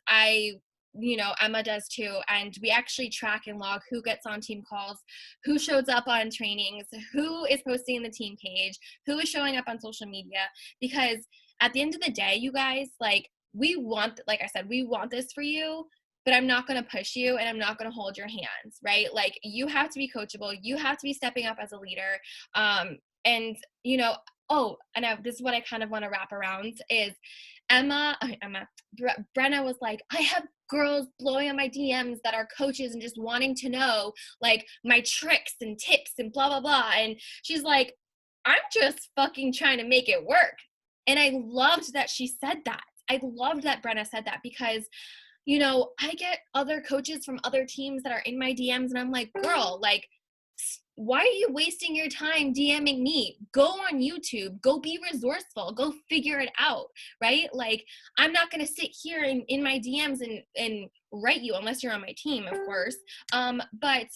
A: you know, Emma does too. And we actually track and log who gets on team calls, who shows up on trainings, who is posting the team page, who is showing up on social media. Because at the end of the day, you guys, like, we want, like I said, we want this for you, but I'm not going to push you and I'm not going to hold your hands, right? Like, you have to be coachable. You have to be stepping up as a leader. And, you know, oh, and this is what I kind of want to wrap around is Brenna was like, I have girls blowing on my DMs that are coaches and just wanting to know like my tricks and tips and blah, blah, blah. And she's like, I'm just fucking trying to make it work. And I loved that she said that. I loved that Brenna said that because, you know, I get other coaches from other teams that are in my DMs and I'm like, girl, like, why are you wasting your time DMing me? Go on YouTube, go be resourceful, go figure it out, right? Like, I'm not going to sit here in my DMs and write you unless you're on my team, of course. But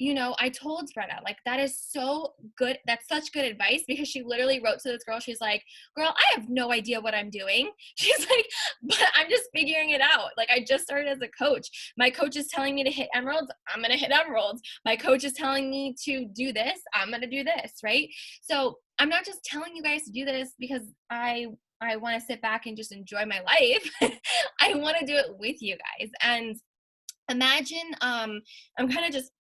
A: you know, I told Brenna, like, that is so good. That's such good advice because she literally wrote to this girl. She's like, girl, I have no idea what I'm doing. She's like, but I'm just figuring it out. Like, I just started as a coach. My coach is telling me to hit emeralds. I'm going to hit emeralds. My coach is telling me to do this. I'm going to do this. Right. So I'm not just telling you guys to do this because I want to sit back and just enjoy my life. I want to do it with you guys. And imagine, I'm kind of just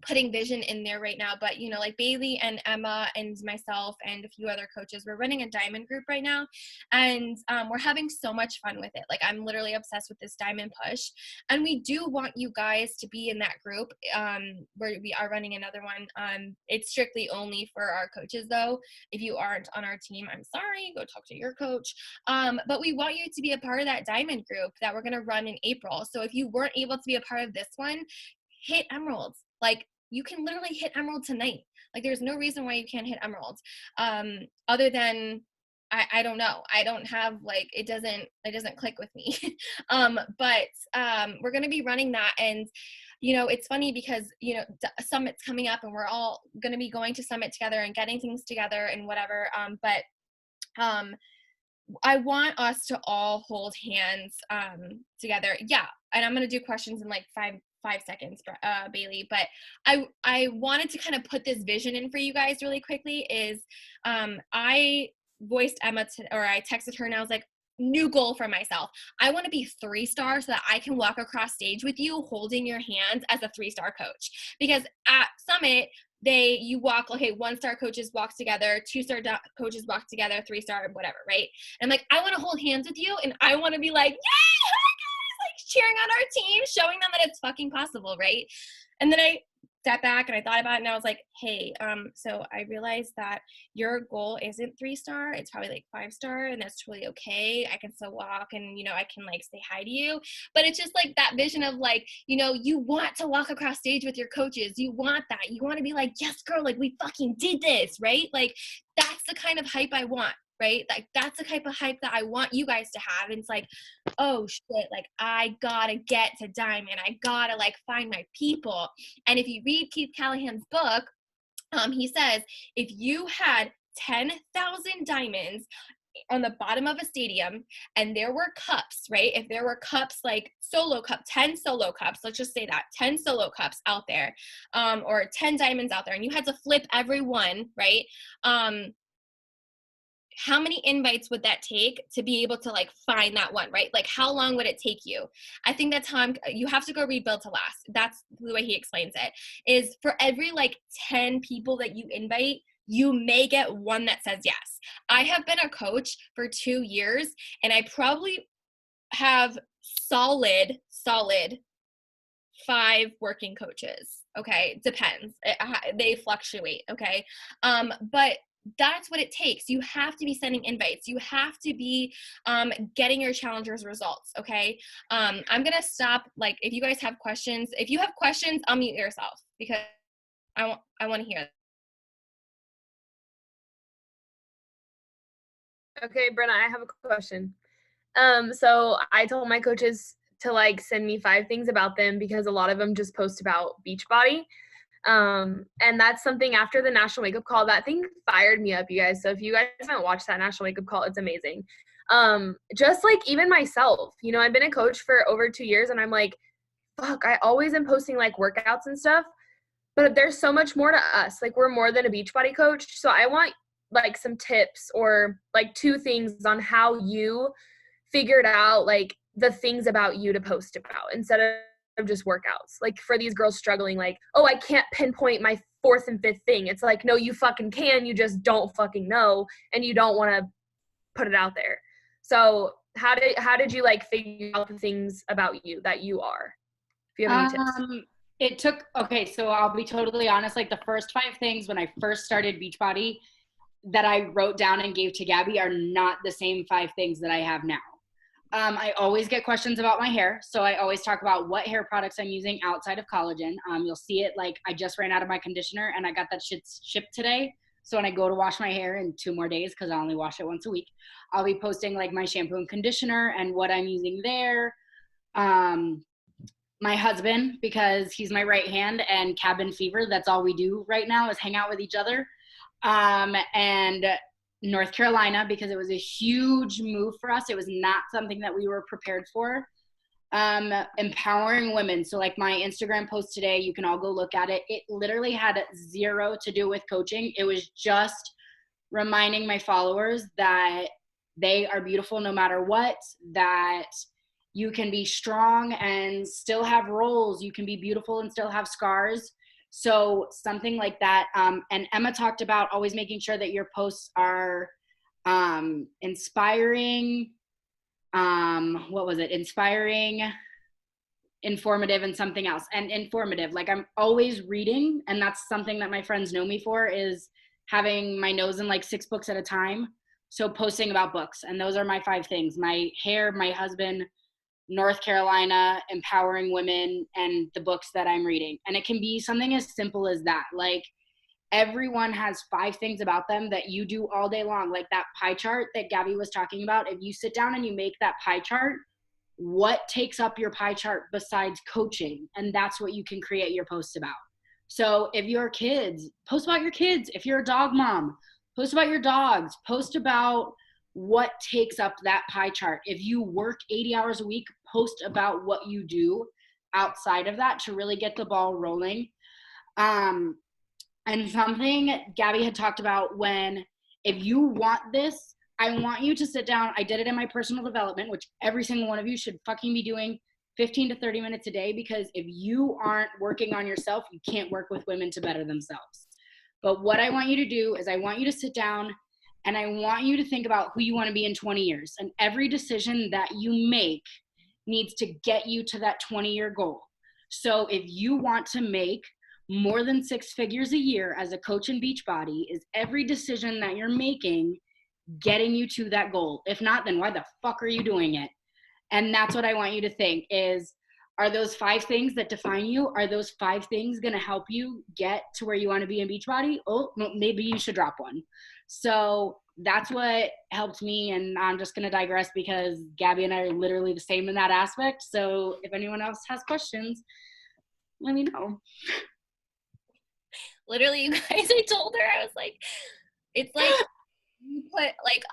A: putting vision in there right now, but you know, like Bailey and Emma and myself and a few other coaches, we're running a diamond group right now, and we're having so much fun with it. Like, I'm literally obsessed with this diamond push, and we do want you guys to be in that group. Where we are running another one. It's strictly only for our coaches though. If you aren't on our team, I'm sorry, go talk to your coach. But we want you to be a part of that diamond group that we're going to run in April. So if you weren't able to be a part of this one, hit emeralds. Like, you can literally hit emerald tonight. Like, there's no reason why you can't hit emeralds. Other than I don't know. I don't have like, it doesn't click with me. But we're going to be running that. And, you know, it's funny because, you know, Summit's coming up and we're all going to be going to Summit together and getting things together and whatever. But I want us to all hold hands together. Yeah. And I'm going to do questions in like five seconds, Bailey. But I wanted to kind of put this vision in for you guys really quickly is I voiced Emma or I texted her and I was like, new goal for myself. I want to be 3-star so that I can walk across stage with you holding your hands as a 3-star coach. Because at Summit, you walk, okay, 1-star coaches walk together, 2-star coaches walk together, 3-star, whatever, right? And like, I want to hold hands with you and I want to be like, yay, hi guys, like cheering on our team, showing them that it's fucking possible, right? And then I sat back and I thought about it and I was like, hey, so I realized that your goal isn't 3-star, it's probably like 5-star, and that's totally okay. I can still walk and, you know, I can like say hi to you. But it's just like that vision of like, you know, you want to walk across stage with your coaches. You want that. You want to be like, yes, girl, like we fucking did this, right? Like that's the kind of hype I want, right? Like that's the type of hype that I want you guys to have. And it's like, oh shit, like I gotta get to Diamond. I gotta like find my people. And if you read Keith Callahan's book, he says, if you had 10,000 diamonds on the bottom of a stadium and there were cups, right? If there were cups like solo cup, 10 solo cups, let's just say that 10 solo cups out there, or 10 diamonds out there, and you had to flip every one, right? How many invites would that take to be able to like find that one, right? Like how long would it take you? I think that's how you have to go read Built to Last. That's the way he explains it, is for every like 10 people that you invite, you may get one that says yes. I have been a coach for 2 years and I probably have solid 5 working coaches. Okay. Depends. They fluctuate. Okay. But that's what it takes. You have to be sending invites. You have to be getting your challengers results. Okay. I'm going to stop. Like, if you guys have questions, if you have questions, unmute yourself because I want to hear.
C: Okay, Brenna, I have a question. So I told my coaches to like send me 5 things about them because a lot of them just post about Beachbody. And that's something after the National Wake Up Call, that thing fired me up, you guys. So if you guys haven't watched that National Wake Up Call, it's amazing. Just like even myself, you know, I've been a coach for over 2 years and I'm like, fuck, I always am posting like workouts and stuff, but there's so much more to us. Like we're more than a Beachbody coach. So I want like some tips or like 2 things on how you figured out like the things about you to post about instead of just workouts. Like for these girls struggling, like, oh, I can't pinpoint my 4th and 5th thing. It's like, no, you fucking can. You just don't fucking know, and you don't want to put it out there. So how did you like figure out the things about you that you are? If you have any tips.
B: Okay, so I'll be totally honest. Like the first 5 things when I first started Beachbody that I wrote down and gave to Gabby are not the same 5 things that I have now. I always get questions about my hair. So I always talk about what hair products I'm using outside of collagen. You'll see it, like I just ran out of my conditioner and I got that shit shipped today. So when I go to wash my hair in 2 more days, because I only wash it once a week, I'll be posting like my shampoo and conditioner and what I'm using there. My husband, because he's my right hand, and cabin fever, that's all we do right now is hang out with each other. And North Carolina, because it was a huge move for us. It was not something that we were prepared for. Empowering women. So like my Instagram post today, you can all go look at it. It literally had 0 to do with coaching. It was just reminding my followers that they are beautiful no matter what, that you can be strong and still have roles. You can be beautiful and still have scars. So something like that. And Emma talked about always making sure that your posts are inspiring. What was it? Inspiring, informative, and something else. And informative, like I'm always reading. And that's something that my friends know me for, is having my nose in like 6 books at a time. So posting about books. And those are my 5 things: my hair, my husband, North Carolina, empowering women, and the books that I'm reading. And it can be something as simple as that. Like, everyone has 5 things about them that you do all day long. Like that pie chart that Gabby was talking about. If you sit down and you make that pie chart, what takes up your pie chart besides coaching? And that's what you can create your posts about. So if you're kids, post about your kids. If you're a dog mom, post about your dogs. Post about what takes up that pie chart. If you work 80 hours a week, post about what you do outside of that to really get the ball rolling. And something Gabby had talked about, when, if you want this, I want you to sit down. I did it in my personal development, which every single one of you should fucking be doing 15 to 30 minutes a day, because if you aren't working on yourself, you can't work with women to better themselves. But what I want you to do is I want you to sit down and I want you to think about who you want to be in 20 years. And every decision that you make needs to get you to that 20-year goal. So if you want to make more than 6 figures a year as a coach in Beachbody, is every decision that you're making getting you to that goal? If not, then why the fuck are you doing it? And that's what I want you to think is, are those 5 things that define you, are those 5 things going to help you get to where you want to be in Beachbody? Oh, maybe you should drop one. So that's what helped me. And I'm just going to digress because Gabby and I are literally the same in that aspect. So if anyone else has questions, let me know.
A: Literally, you guys, I told her, I was like, it's like, you put, like,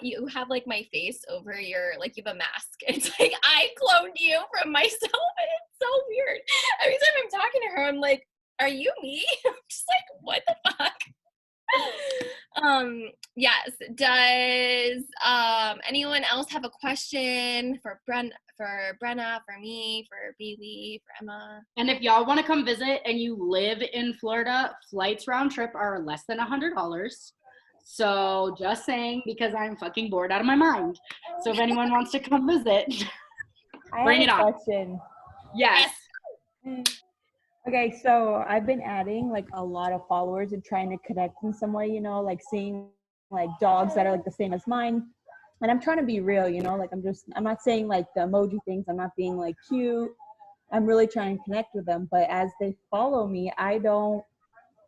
A: you have, like, my face over your, like, you have a mask. It's like, I cloned you from myself, and it's so weird. Every time I'm talking to her, I'm like, are you me? I'm just like, what the fuck? Yes. Does anyone else have a question for Brenna, for me, for Bailey, for Emma?
B: And if y'all want to come visit and you live in Florida, flights round trip are less than $100. So just saying, because I'm fucking bored out of my mind. So if anyone wants to come visit, bring it on.
D: Question.
B: Yes.
D: Okay, so I've been adding like a lot of followers and trying to connect in some way, you know, like seeing like dogs that are like the same as mine. And I'm trying to be real, you know, like I'm not saying like the emoji things. I'm not being like cute. I'm really trying to connect with them. But as they follow me, I don't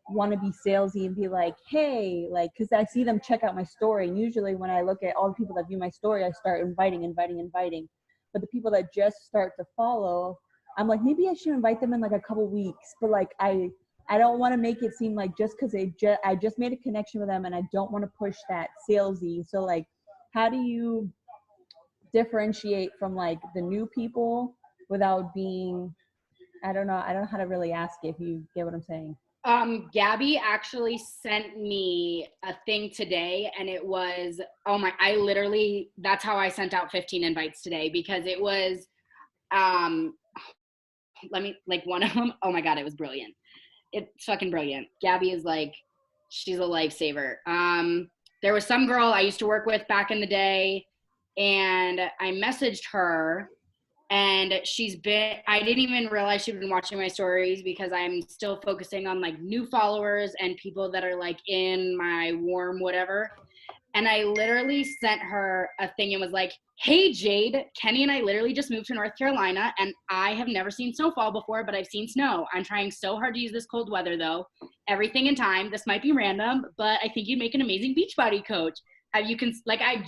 D: want to be salesy and be like, hey, like, because I see them check out my story. And usually when I look at all the people that view my story, I start inviting. But the people that just start to follow, I'm like, maybe I should invite them in like a couple weeks. But like, I don't want to make it seem like just because I just made a connection with them and I don't want to push that salesy. So like, how do you differentiate from like the new people without being, I don't know how to really ask it, if you get what I'm saying.
B: Gabby actually sent me a thing today, and it was, that's how I sent out 15 invites today, because it was, one of them, oh my God, it was brilliant. It's fucking brilliant. Gabby is like, she's a lifesaver. There was some girl I used to work with back in the day, and I messaged her, and I didn't even realize she'd been watching my stories, because I'm still focusing on like new followers and people that are like in my warm whatever. And I literally sent her a thing and was like, hey Jade, Kenny and I literally just moved to North Carolina, and I have never seen snowfall before, but I've seen snow. I'm trying so hard to use this cold weather though. Everything in time. This might be random, but I think you'd make an amazing Beachbody coach. I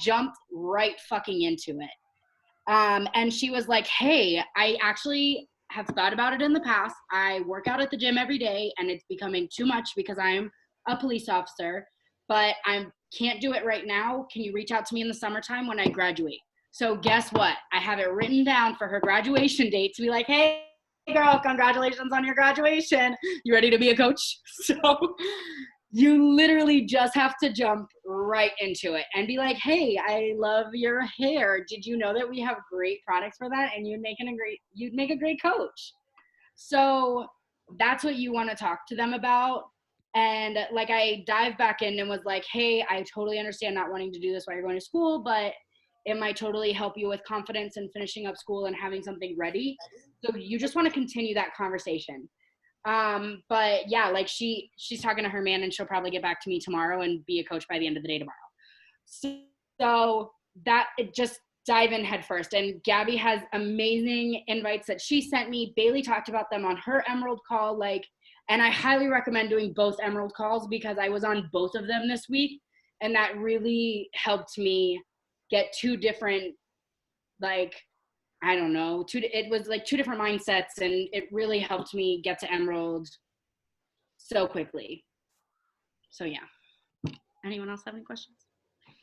B: jumped right fucking into it. And she was like, hey, I actually have thought about it in the past. I work out at the gym every day, and it's becoming too much because I'm a police officer, but I can't do it right now. Can you reach out to me in the summertime when I graduate? So guess what? I have it written down for her graduation date to be like, hey girl, congratulations on your graduation. You ready to be a coach? So you literally just have to jump right into it and be like, hey, I love your hair. Did you know that we have great products for that? And you'd make a great coach. So that's what you want to talk to them about. And like, I dived back in and was like, hey, I totally understand not wanting to do this while you're going to school, but it might totally help you with confidence and finishing up school and having something ready. So you just want to continue that conversation. But yeah, like she's talking to her man, and she'll probably get back to me tomorrow and be a coach by the end of the day tomorrow. So that, it just dive in head first. And Gabby has amazing invites that she sent me. Bailey talked about them on her Emerald call. Like, And I highly recommend doing both Emerald calls because I was on both of them this week. And that really helped me get two different, like, I don't know, it was like two different mindsets, and it really helped me get to Emerald so quickly. So yeah. Anyone else have any questions?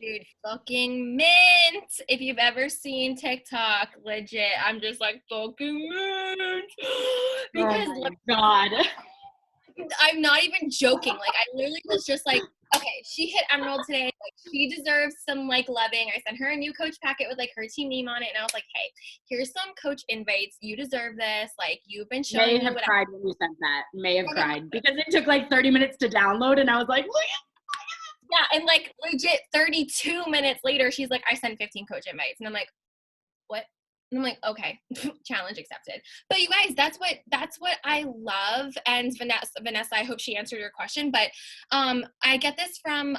A: Dude, fucking mint. If you've ever seen TikTok, legit, I'm just like, fucking mint. Because
B: oh my God.
A: I'm not even joking. Like, I literally was just like, okay, she hit Emerald today. Like, she deserves some, like, loving. I sent her a new coach packet with, like, her team name on it. And I was like, hey, here's some coach invites. You deserve this. Like, you've been showing
B: May
A: me
B: have
A: whatever.
B: cried when you sent that. May have cried. Because it took, like, 30 minutes to download, and I was like, look at.
A: Yeah, and, like, legit 32 minutes later, she's like, I sent 15 coach invites. And I'm like, what? And I'm like, okay, challenge accepted. But you guys, that's what I love. And Vanessa, I hope she answered your question. But I get this from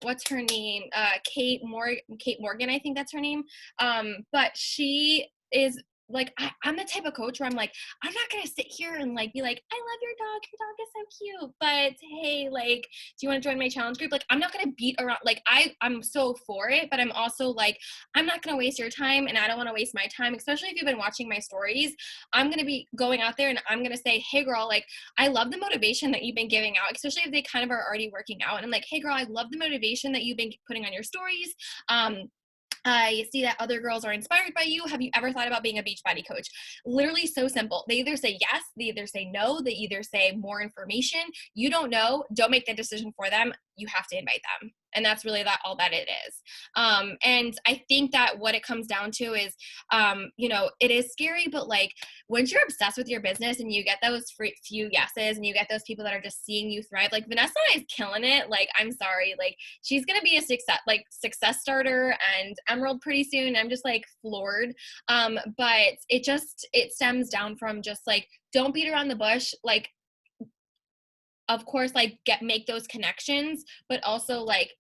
A: what's her name? Kate Morgan, I think that's her name. But she is like, I'm the type of coach where I'm like, I'm not gonna sit here and like be like, I love your dog is so cute, but hey, like, do you want to join my challenge group? Like, I'm not gonna beat around, like, I'm so for it, but I'm also like, I'm not gonna waste your time, and I don't want to waste my time, especially if you've been watching my stories. I'm gonna be going out there and I'm gonna say, hey girl, like, I love the motivation that you've been giving out, especially if they kind of are already working out, and I'm like, hey girl, I love the motivation that you've been putting on your stories. I see that other girls are inspired by you. Have you ever thought about being a Beachbody coach? Literally so simple. They either say yes, they either say no, they either say more information. You don't know. Don't make the decision for them. You have to invite them. And that's really all that it is. And I think that what it comes down to is, it is scary, but like once you're obsessed with your business and you get those few yeses and you get those people that are just seeing you thrive, like Vanessa is killing it. Like, I'm sorry, like she's going to be a success starter and Emerald pretty soon. I'm just like floored. But it stems down from just like, don't beat around the bush. Like, of course, like make those connections, but also like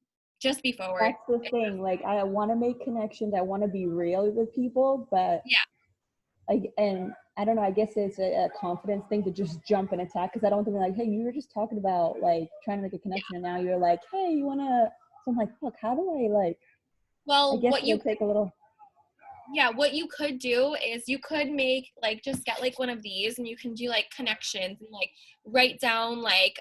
A: just be forward.
D: That's the thing. Like, I want to make connections. I want to be real with people, but
A: yeah.
D: Like, and I don't know, I guess it's a confidence thing to just jump and attack, because I don't want them to be like, hey, you were just talking about like trying to make a connection, and now you're like, hey, you wanna? So I'm like, fuck, how do I like?
A: Well,
D: I guess it'll take a little.
A: Yeah, what you could do is you could make just get like one of these, and you can do like connections and like write down like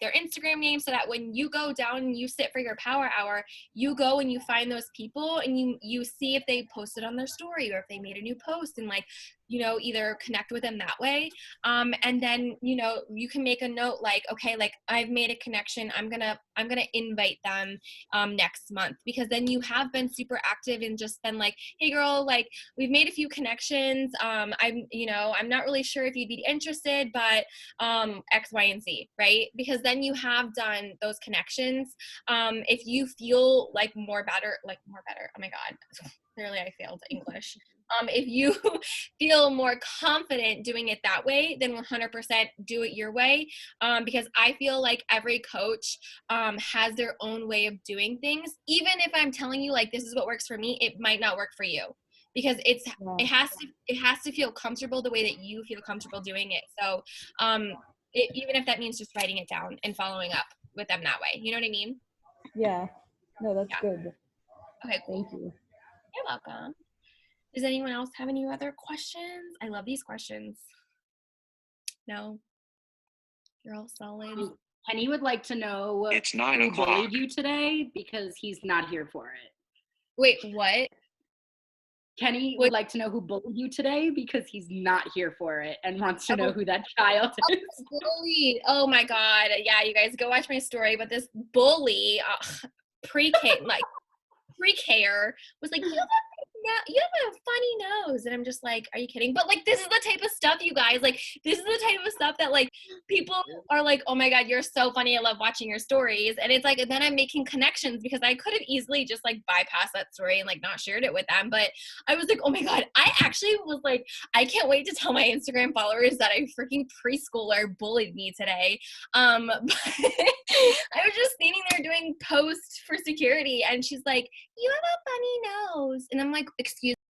A: their Instagram name, so that when you go down and you sit for your power hour, you go and you find those people and you see if they posted on their story or if they made a new post, and like either connect with them that way. And then you can make a note like, okay, like I've made a connection, I'm gonna invite them next month, because then you have been super active and just been like, hey girl, like we've made a few connections, I'm not really sure if you'd be interested, but X, Y, and Z, right? Because then you have done those connections. If you feel like more better, oh my god, clearly I failed English. If you feel more confident doing it that way, then 100% do it your way. Because I feel like every coach has their own way of doing things. Even if I'm telling you like this is what works for me, it might not work for you, because it has to feel comfortable the way that you feel comfortable doing it. So even if that means just writing it down and following up with them that way, you know what I mean?
D: Yeah. No, that's good.
A: Okay, cool.
D: Thank you.
A: You're welcome. Does anyone else have any other questions? I love these questions. No? You're all solid.
B: Kenny would like to know
E: it's 9
B: who
E: o'clock.
B: bullied you today, because he's not here for it.
A: Wait, what?
B: Kenny would like to know who bullied you today, because he's not here for it and wants to know who that child is.
A: Bullied. Oh my god. Yeah, you guys go watch my story. But this bully, pre-K, like pre-K-er, was like, you have a funny nose, and I'm just like, are you kidding? But like, this is the type of stuff, you guys, like this is the type of stuff that like people are like, oh my god, you're so funny, I love watching your stories. And it's like, and then I'm making connections, because I could have easily just like bypassed that story and like not shared it with them, but I was like, oh my god, I actually was like, I can't wait to tell my Instagram followers that a freaking preschooler bullied me today. But I was just standing there doing posts for security, and she's like, you have a funny nose, and I'm like, excuse